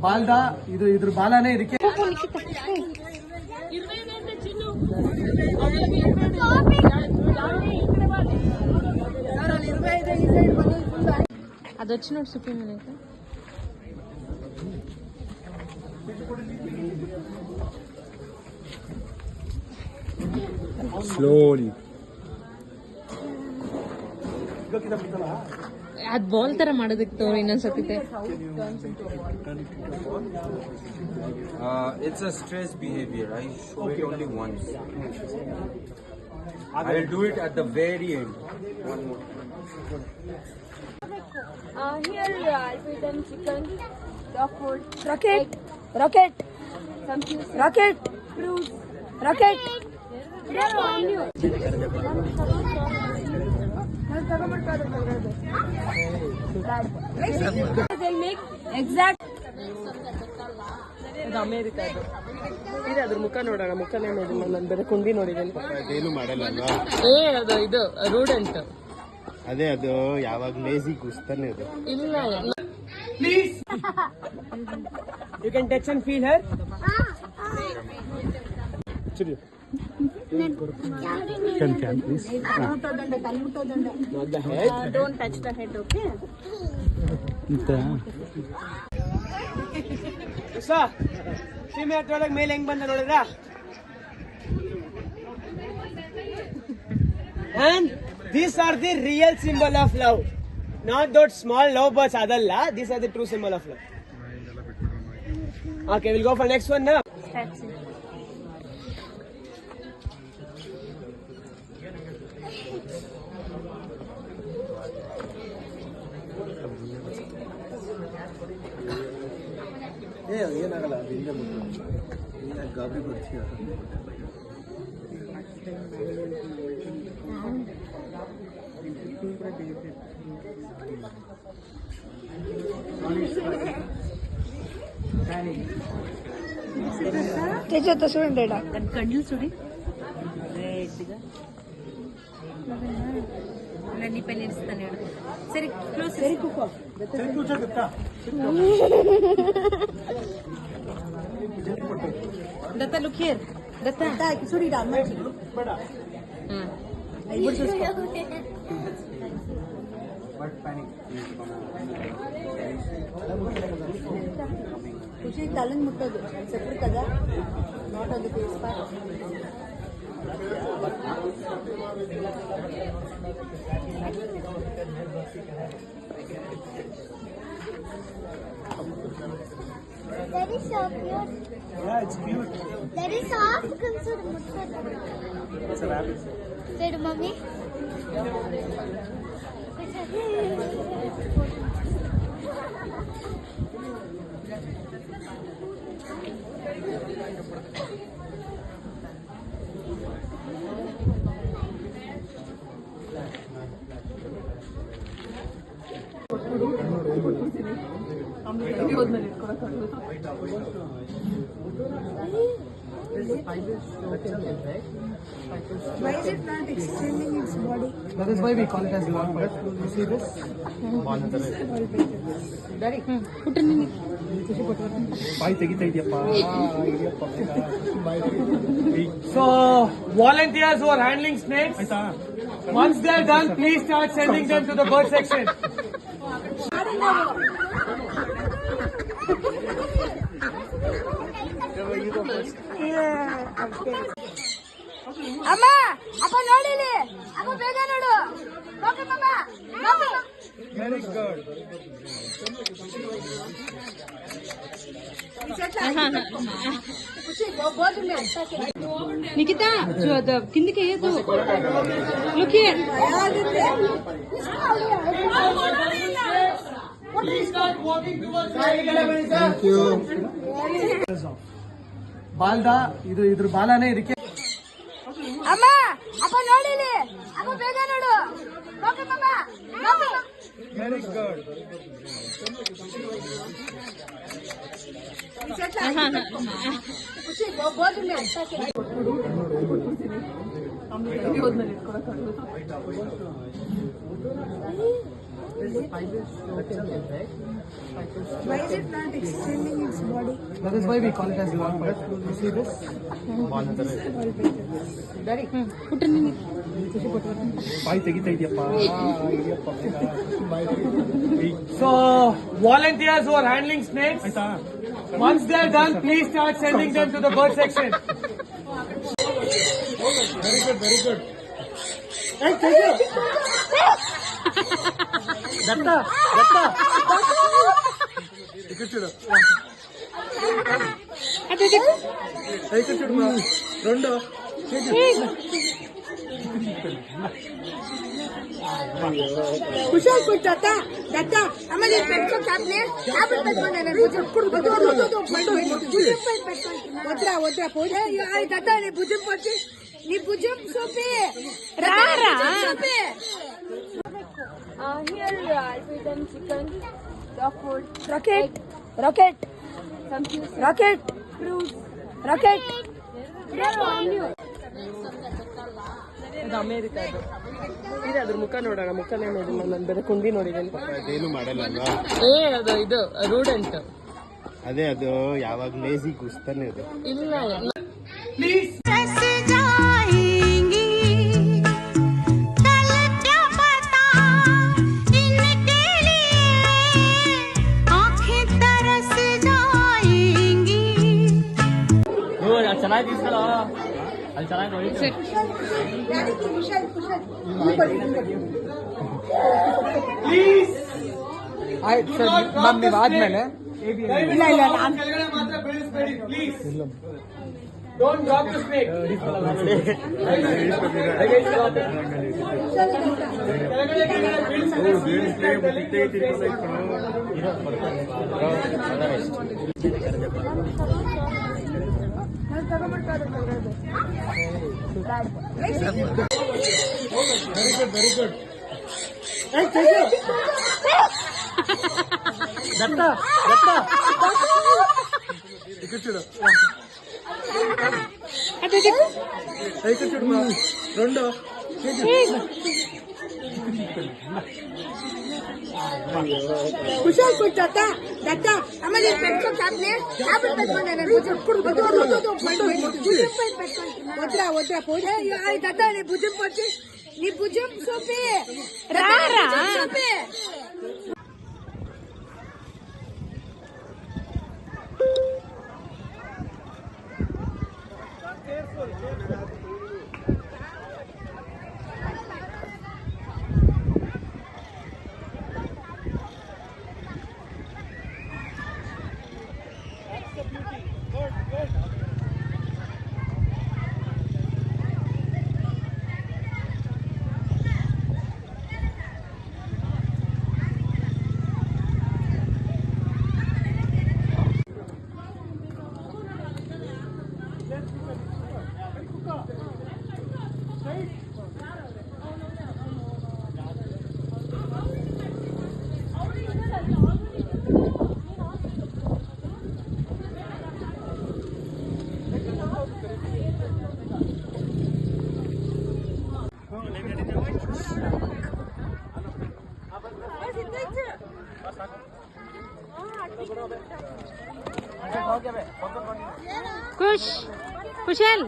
ಬಾಲ್ದ ಇದು ಇದ್ರ ಬಾಲನೇ ಇದಕ್ಕೆ ಅದು వచ్చి ನೋಡಿ ಸುಪ್ಪಿ ಮನೆ ಸ್ಲೋಲಿ ಅದ್ ಬಾಲ್ ತರ ಮಾಡೋದಕ್ಕೆ ತೋರಿ ಇನ್ನೊಂದ್ಸತಿ It's a stress behavior. I show it only once. I will do it at the very end. One more. Here I'll feed them chicken, dog food, Rocket, egg, rocket, some juice, rocket, fruits. rocket. They're all new. They'll make exact. ಇದು America ಇದೆ ಅದ್ರ ಮುಖ ನೋಡೋಣ ಮುಖನೇ ನೋಡಿಲ್ಲ ನಾನು ಬೇರೆ ಕುಂಡಿ ನೋಡಿದ್ದೇನೆ ಅದೇನು ಮಾಡಲ್ಲ ಅಲ್ವಾ ಅದು ಇದು ರೂಡೆಂಟ್ ಅದೇ ಅದು ಯಾವಾಗ ಲೇಸಿ ಕುಸ್ತಾನೆ ಅದು ಇಲ್ಲ please you can touch and feel her ಸರಿ can please Not the head don't touch the head, okay? ಸಾ ಸೀಮೆ ಅದ್ರೊಳಗೆ ಮೇಲೆ ಹೆಂಗ್ ಬಂದ ನೋಡಿದ್ರ and these are the real symbol of love, not those small love birds adalla. These are the true symbol of love. Okay, we'll go for next one now. ಏನಾಗಲ್ಲ ಹಿಂದೆ ಗಾಬರಿ ಬರ್ತೀಯ తెచ్చేస్తా చూడండి కండ్లు చూడి రెడ్గా నీ పెళ్లి ఇస్తాను సరే క్లోజ్ సరే కూకో దత్త లుక్ హియర్ దత్త చూడిడా అమ్మాయి ఇప్పుడు చూసుకో ఖుషి తలని ముట్టదు చెప్పడు కదా not on the face part That is so cute. Yeah, it's cute. That is soft. Consider It's a rabbit. Said mommy. Why is it not extending its body? That is why we call it as long bird. You see this? Daddy, ಬಾಯಿ ತೆಗಿತಾ ಇದೆಯಪ್ಪ So volunteers who are handling snakes, once they are done, please start sending them to the bird section. ಅಮ್ಮ ಅಪ್ಪ ನೋಡಿಲಿ ಅಪ್ಪ ಬೇಗ ನೋಡು okay ಮಮ್ಮ Very good. నిఖిత కిందికి వేయదు లుక్ హియర్ Thank you. ಬಾಲ್ದ ಇದು ಇದ್ರ ಬಾಲನೇ ಇದಕ್ಕೆ ಅಮ್ಮ ಅಪ್ಪ ನೋಡಿಲಿ ಅಪ್ಪ ಬೇಗ ನೋಡು ಓಕೆ ಮಮ್ಮ Very good. Why is it not extending its body? That is why we call it as ball python. You see this? Daddy. So, volunteers who are handling snakes, once they are done, please start sending them to the bird section. Very good, very good. Hey, take it. Datta, Datta. Ikar chudu. Ikar chudu ma. Rondo. Kushal put Datta. Datta. Amma nee petko tablet. Tablet petkonane. Bujum. Odra. Put. Hey, Datta nee bujum pochi. Nee bujum sope. Rara. Here I'll feed them chicken, dog food, Rocket. some juice, Rocket. fruits. Rocket. They're on you. ಇದು America ಇದೆ ಅದ್ರ ಮುಖ ನೋಡೋಣ ಮುಖನೇ ನೋಡಿ ನಾನು ಬೇರೆ ಕುಂಡಿ ನೋಡಿದ್ದೀನಿ ಅದೇನು ಮಾಡಲ್ಲ ಅಲ್ವಾ ಅದು ಇದು ರೂಡೆಂಟ್ ಅದೇ ಅದು ಯಾವಾಗ ಲೇಸಿ ಕುಸ್ತಾನೆ ಅದು ಇಲ್ಲ ಪ್ಲೀಸ್ ಚೆನ್ನಾಗಿ తీసుకురా ಅಲ್ಲಿ ಚೆನ್ನಾಗಿ ನೋಡಿ ಪ್ಲೀಸ್ ಮ್ಯಾಮ್ ನೀವು ಆದ್ಮೇಲೆ ಇಲ್ಲ ನಾನು ಕೆಳಗಡೆ ಮಾತ್ರ ಬೀಳಿಸಬೇಡಿ please don't drop the snake ಕೆಳಗಡೆ very good Hey, take it. Datta. Ikar chudu. Ikar chudu ma. Rondo. Kushal put Datta. Amma nee petko tablet. Tablet petkonane. Bujum. Odra. Put. Hey, Datta nee bujum pochi. Nee bujum sope. Rara. Kushal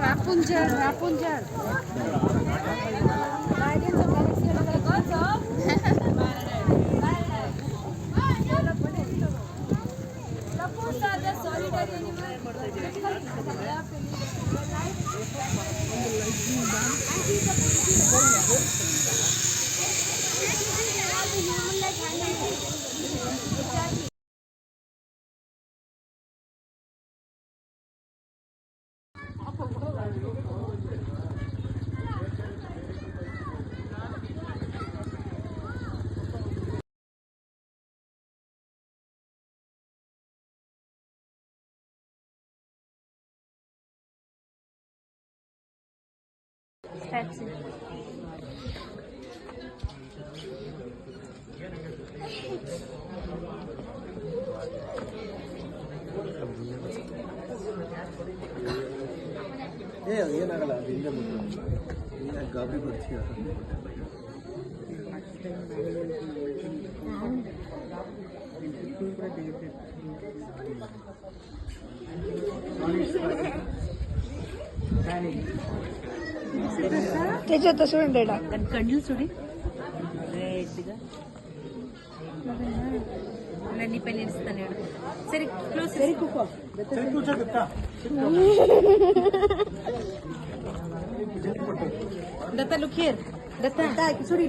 Rapunzel, Rapunzel. Guardians of Galaxy are the gods of Suppose are the solitary animals. They are That's it. ಏನಾಗಲ್ಲ ಅದು ಹಿಂದೆ ಬಿಟ್ಟು ಗಾಬರಿ ಬರ್ತೀಯ त्याच्यात చూడండి కళ్ళు చూడి రెడ్గా నన్ను పెళ్లి ఇస్తాను సరే close Datta look here Datta చూడి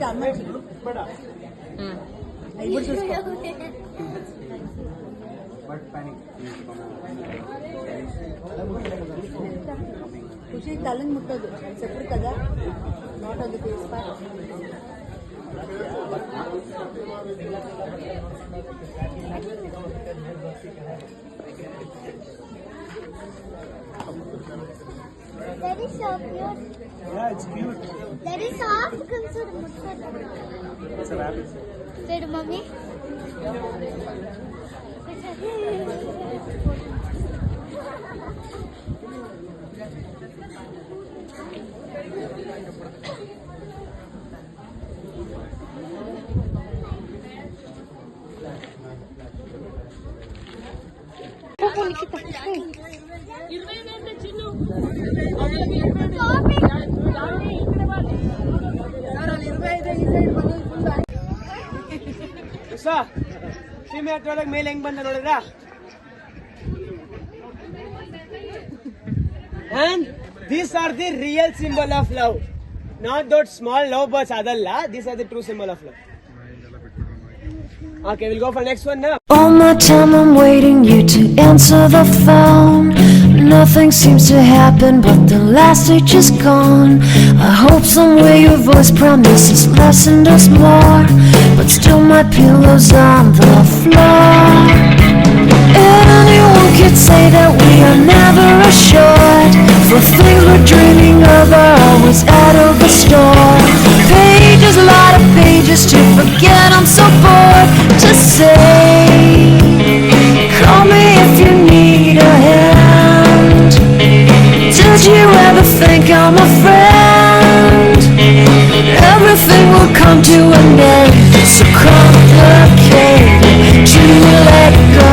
ಖುಷಿ ತಲೆಗೆ ಮುಟ್ಟೋದು ಸೆಪ್ರು కదా not on the face part That is so cute. Yeah, it's cute. That is soft. Consider. It's a rabbit. Said mommy. ಸೀಮೆಯೊಳಗೆ ಮೇಲೆ ಹೆಂಗ್ ಬಂದ ನೋಡಿದ್ರ and these are the real symbol of love, not those small love birds adalla. These are the true symbol of love. Okay, we'll go for next one now. All my time I'm waiting you to answer the phone. Nothing seems to happen, but the last stage is gone. I hope somewhere your voice promises less and us more, but still my pillow's on the floor. Anyone could say that we are never assured, for things we're dreaming of are always out of the store. Pages, a lot of pages to forget, I'm so bored to say. Call me if you need a hand. Did you ever think I'm a friend? Everything will come to an end. It's so complicated to let go.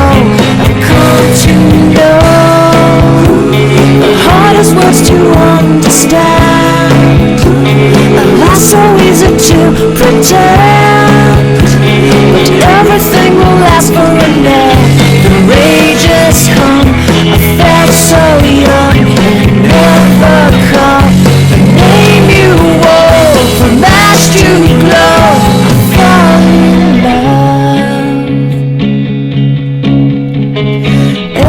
I've come to know the hardest words to understand. Alas, so easy to pretend, but everything will last for a minute. The rage has come. I felt so young and never caught the name you wore from ash to glow. Fall in love.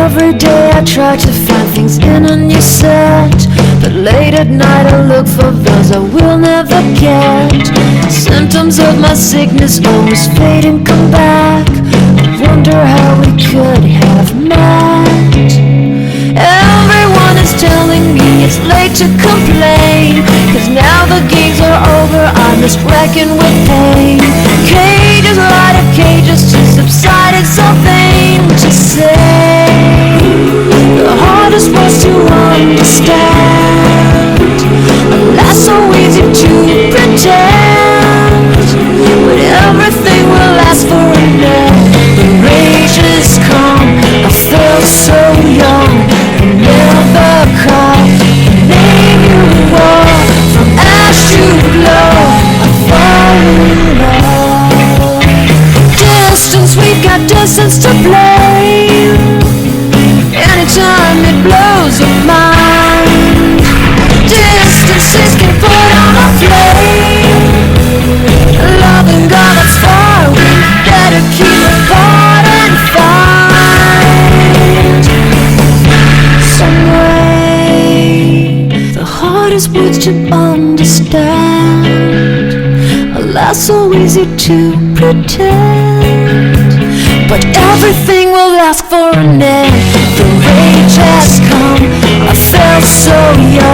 Every day I try to find things in a new set, but late at night I look for those I will never get. Symptoms of my sickness always fade and come back. I wonder how we could have met. Everyone is telling me it's late to complain, 'cause now the games are over, I'm just wrecking with pain. Cages, a lot of cages to subside, it's so vain to say. these words to understand. Alas, so easy to pretend. But everything will ask for an end. The rage has come. I felt so young.